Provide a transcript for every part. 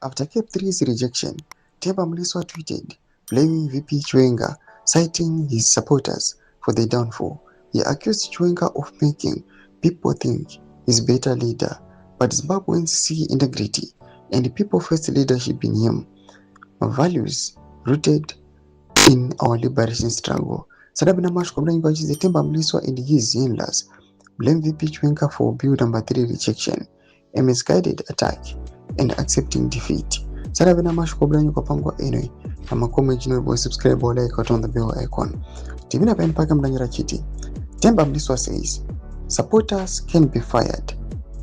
After Cap3's rejection, Themba Mliswa tweeted, blaming VP Chwenga, citing his supporters for their downfall. He accused Chwenga of making people think he's a better leader, but Zimbabweans see integrity and people-first leadership in him, values rooted in our liberation struggle. Sadabina Mash Kobra Yukachi Themba Mliswa and his in-laws blame VP Chwenga for Bill number 3 rejection, a misguided attack, and accepting defeat. Sadabina Mash Kobra Yukapangwa anyway. I'm a comment boy subscribe or like on the bell icon. Tivina Pen Pakam Danyara Chiti. Themba Mliswa says supporters can be fired,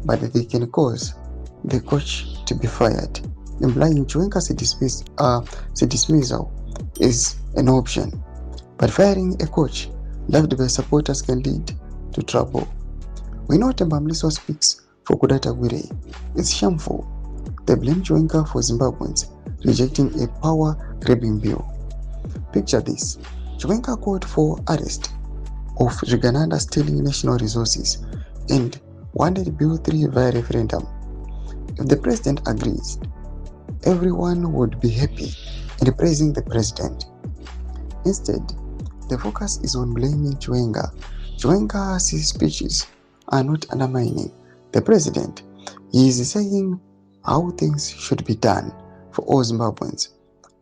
but they can cause the coach to be fired, implying Chwenga's dismissal is an option. But firing a coach loved by supporters can lead to trouble. We know Themba Mliswa speaks for Kudata Gwire. It's shameful. They blame Chwenga for Zimbabweans rejecting a power-grabbing bill. Picture this. Chwenga called for arrest of Rigananda stealing national resources and wanted Bill 3 via referendum. If the president agrees, everyone would be happy and praising the president. Instead, the focus is on blaming Chwenga. Chwenga's speeches are not undermining the president. He is saying how things should be done for all Zimbabweans.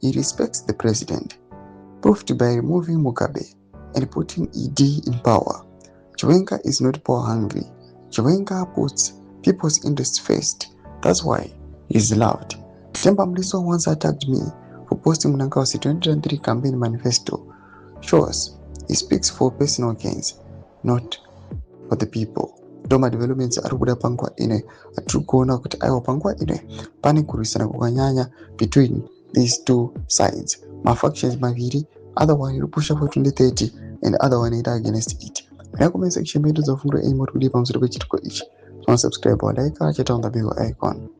He respects the president, proved by removing Mugabe and putting ED in power. Chwenga is not power hungry. Chwenga puts people's interests first. That's why he is loved. Themba Mliswa once attacked me for posting Mnangagwa's 2023 campaign manifesto. Shows he speaks for personal gains, not for the people. Doma developments are kuda pangwa ine atukona kuti aiwa pangwa ine pane kurisana kukanyanya between these two sides. Factions maviri, other one will push up for 2030 and other one is against it. When I comment section, make those of you aim to leave on the page to each. Don't subscribe or like, check on the bell icon.